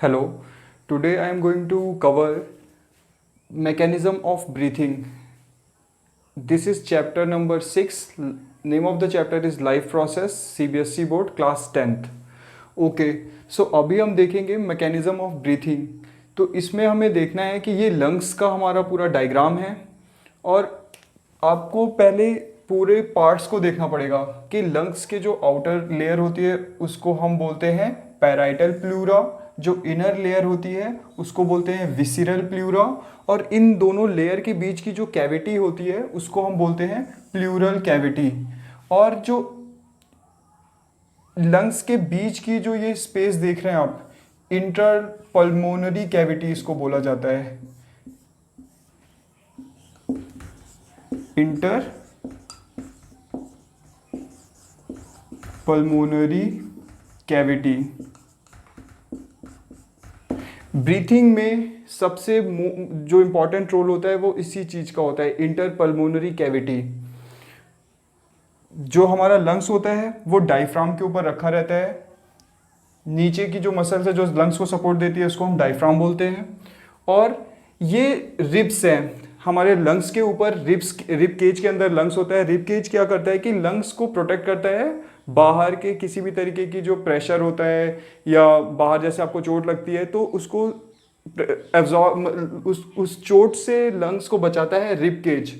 Hello, today I am going to cover mechanism of breathing. This is chapter number 6. Name of the chapter is Life Process, CBSE Board, class 10th. Okay so अभी हम देखेंगे mechanism of breathing. तो इसमें हमें देखना है कि ये लंग्स का हमारा पूरा डायग्राम है और आपको पहले पूरे पार्ट्स को देखना पड़ेगा कि लंग्स के जो आउटर लेयर होती है उसको हम बोलते हैं पैराइटल प्लूरा, जो इनर लेयर होती है उसको बोलते हैं विसिरल प्लूरा, और इन दोनों लेयर के बीच की जो कैविटी होती है उसको हम बोलते हैं प्लूरल कैविटी। और जो लंग्स के बीच की जो ये स्पेस देख रहे हैं आप, इंटर पल्मोनरी कैविटी इसको बोला जाता है। Inter pulmonary cavity. ब्रीथिंग में सबसे जो इम्पोर्टेंट रोल होता है वो इसी चीज़ का होता है, इंटर पल्मोनरी कैविटी। जो हमारा लंग्स होता है वो डायफ्राम के ऊपर रखा रहता है। नीचे की जो मसल्स है जो लंग्स को सपोर्ट देती है उसको हम डायफ्राम बोलते हैं। और ये रिब्स हैं हमारे लंग्स के ऊपर। रिब केज के अंदर लंग्स होता है। रिब केज क्या करता है कि लंग्स को प्रोटेक्ट करता है बाहर के किसी भी तरीके की जो प्रेशर होता है या बाहर जैसे आपको चोट लगती है तो उसको एब्जॉर्ब उस चोट से लंग्स को बचाता है रिब केज।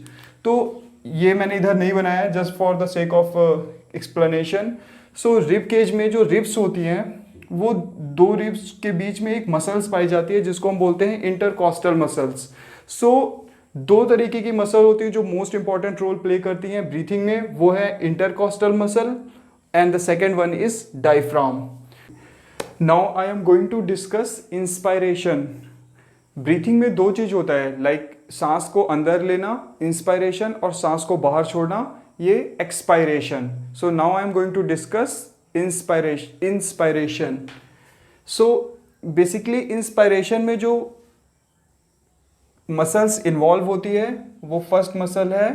तो ये मैंने इधर नहीं बनाया just for the sake of explanation. So rib cage में जो रिब्स होती हैं वो दो रिब्स के बीच में एक मसल्स पाई जाती है जिसको हम बोलते हैं इंटरकॉस्टल मसल्स। सो दो तरीके की मसल होती है जो मोस्ट इंपॉर्टेंट रोल प्ले करती हैं ब्रीथिंग में, वो है intercostal muscle and the second one is diaphragm. Now I am going to discuss inspiration. Breathing में दो चीज होता है, लाइक सांस को अंदर लेना इंस्पायरेशन और सांस को बाहर छोड़ना ये expiration. So now I am going to discuss inspiration. So basically inspiration में जो मसल्स इन्वॉल्व होती है वो फर्स्ट मसल है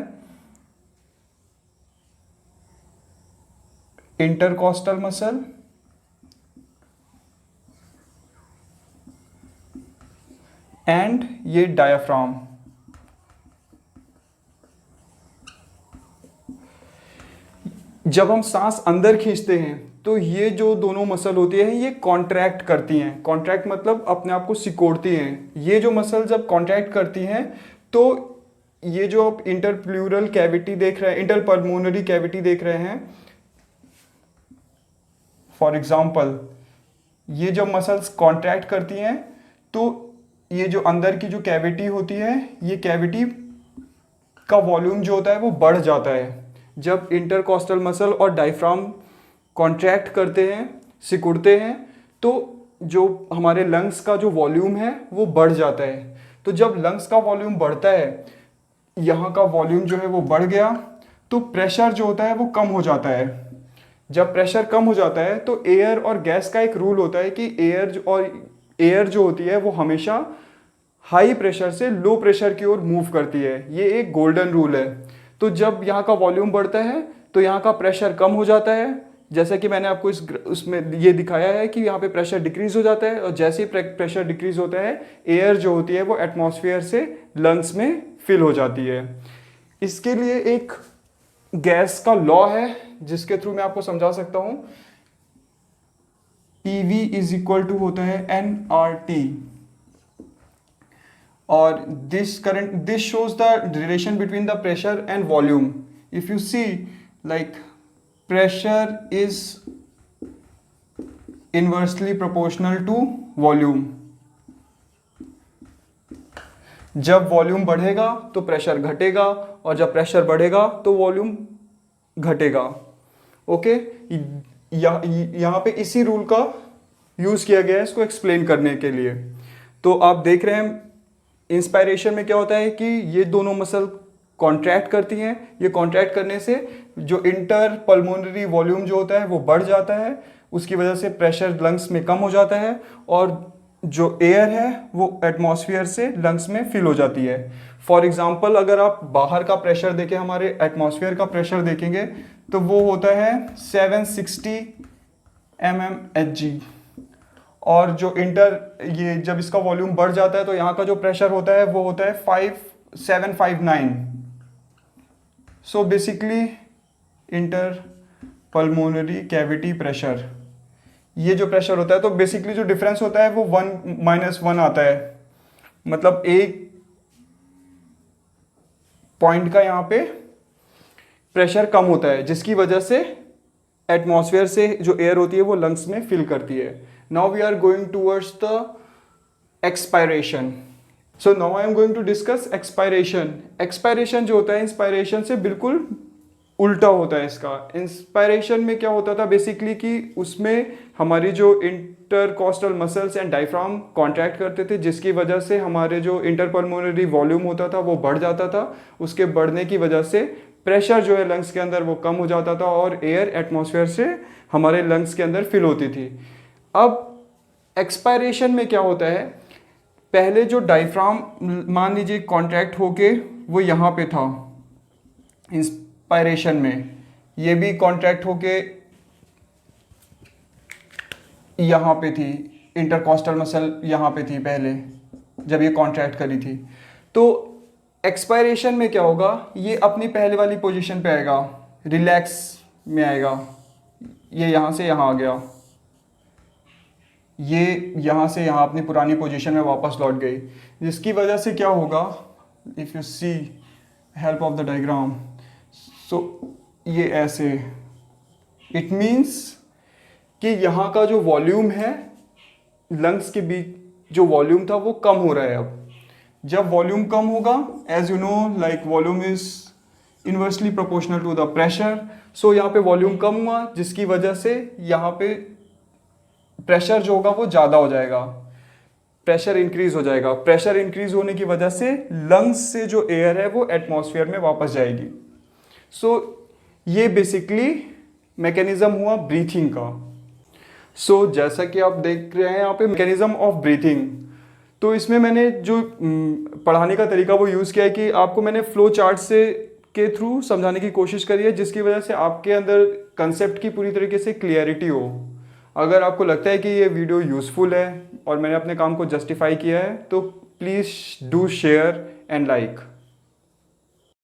इंटरकॉस्टल मसल, एंड ये डायाफ्राम। जब हम सांस अंदर खींचते हैं तो ये जो दोनों मसल होती है ये कॉन्ट्रैक्ट करती हैं। कॉन्ट्रैक्ट मतलब अपने आप को सिकोड़ती हैं। ये जो मसल जब कॉन्ट्रैक्ट करती हैं तो ये जो आप इंटरप्लूरल कैविटी देख रहे हैं, इंटर पल्मोनरी कैविटी देख रहे हैं, फॉर एग्जाम्पल ये जब मसल्स कॉन्ट्रैक्ट करती हैं तो ये जो अंदर की जो कैविटी होती है ये कैविटी का वॉल्यूम जो होता है वो बढ़ जाता है। जब इंटरकॉस्टल मसल और डायफ्राम कॉन्ट्रैक्ट करते हैं, सिकुड़ते हैं, तो जो हमारे लंग्स का जो वॉल्यूम है वो बढ़ जाता है। तो जब लंग्स का वॉल्यूम बढ़ता है, यहाँ का वॉल्यूम जो है वो बढ़ गया तो प्रेशर जो होता है वो कम हो जाता है। जब प्रेशर कम हो जाता है तो एयर और गैस का एक रूल होता है कि एयर जो होती है वो हमेशा हाई प्रेशर से लो प्रेशर की ओर मूव करती है। ये एक गोल्डन रूल है। तो जब यहाँ का वॉल्यूम बढ़ता है तो यहाँ का प्रेशर कम हो जाता है। जैसा कि मैंने आपको उसमें ये दिखाया है कि यहाँ पे प्रेशर डिक्रीज हो जाता है, और जैसे ही प्रेशर डिक्रीज होता है एयर जो होती है वो एटमॉस्फेयर से लंग्स में फिल हो जाती है। इसके लिए एक गैस का लॉ है जिसके थ्रू मैं आपको समझा सकता हूं। PV इज इक्वल टू होता है nRT, और this shows the relation between the pressure and volume. If you see like pressure is inversely proportional to volume. जब वॉल्यूम बढ़ेगा तो प्रेशर घटेगा, और जब प्रेशर बढ़ेगा तो वॉल्यूम घटेगा। ओके, यहाँ पे इसी रूल का यूज किया गया है इसको एक्सप्लेन करने के लिए। तो आप देख रहे हैं इंस्पायरेशन में क्या होता है कि ये दोनों मसल कॉन्ट्रैक्ट करती हैं। ये कॉन्ट्रैक्ट करने से जो इंटर पल्मोनरी वॉल्यूम जो होता है वो बढ़ जाता है, उसकी वजह से प्रेशर लंग्स में कम हो जाता है और जो एयर है वो एटमॉस्फेयर से लंग्स में फिल हो जाती है। फॉर एग्जाम्पल अगर आप बाहर का प्रेशर देखें, हमारे एटमॉस्फेयर का प्रेशर देखेंगे तो वो होता है 760 mmHg, और जो ये जब इसका वॉल्यूम बढ़ जाता है तो यहाँ का जो प्रेशर होता है वो होता है 5759। So basically inter pulmonary cavity pressure, ये जो प्रेशर होता है तो बेसिकली जो डिफरेंस होता है वो 1 - 1 आता है, मतलब एक पॉइंट का यहाँ पे प्रेशर कम होता है जिसकी वजह से एटमॉस्फेयर से जो एयर होती है वो लंग्स में फिल करती है। Now we are going towards the expiration. So now I am going to discuss expiration. Expiration जो होता है इंस्पायरेशन से बिल्कुल उल्टा होता है इसका। इंस्पायरेशन में क्या होता था बेसिकली कि उसमें हमारी जो intercostal muscles and diaphragm contract करते थे जिसकी वजह से हमारे जो इंटरपल्मोनरी वॉल्यूम होता था वो बढ़ जाता था। उसके बढ़ने की वजह से प्रेशर जो है लंग्स के अंदर वो कम हो जाता था और एयर एटमॉस्फेयर से हमारे लंग्स के अंदर फिल होती थी। अब एक्सपायरेशन में क्या होता है, पहले जो डायफ्राम मान लीजिए कॉन्ट्रैक्ट होके वो यहाँ पे था, इंस्पायरेशन में ये भी कॉन्ट्रैक्ट होके यहाँ पे थी, इंटरकॉस्टल मसल यहाँ पे थी पहले जब ये कॉन्ट्रैक्ट करी थी। तो एक्सपायरेशन में क्या होगा, ये अपनी पहले वाली पोजीशन पे आएगा, रिलैक्स में आएगा, ये यहाँ से यहाँ आ गया, ये यहाँ से यहाँ अपनी पुरानी पोजीशन में वापस लौट गई, जिसकी वजह से क्या होगा, if you see help of the diagram, so ये ऐसे, इट मीन्स कि यहाँ का जो वॉल्यूम है लंग्स के बीच जो वॉल्यूम था वो कम हो रहा है। अब जब वॉल्यूम कम होगा, as you know like volume is inversely proportional to the pressure, so यहाँ पे वॉल्यूम कम हुआ जिसकी वजह से यहाँ पे प्रेशर जो होगा वो ज़्यादा हो जाएगा, प्रेशर इंक्रीज हो जाएगा। प्रेशर इंक्रीज होने की वजह से लंग्स से जो एयर है वो एटमॉस्फेयर में वापस जाएगी। सो ये बेसिकली मैकेनिज्म हुआ ब्रीथिंग का। सो जैसा कि आप देख रहे हैं यहाँ पे मैकेनिज्म ऑफ ब्रीथिंग, तो इसमें मैंने जो पढ़ाने का तरीका वो यूज़ किया है कि आपको मैंने फ्लो चार्ट से के थ्रू समझाने की कोशिश करी है जिसकी वजह से आपके अंदर कंसेप्ट की पूरी तरीके से क्लियरिटी हो। अगर आपको लगता है कि ये वीडियो यूज़फुल है और मैंने अपने काम को जस्टिफाई किया है तो please do share and like.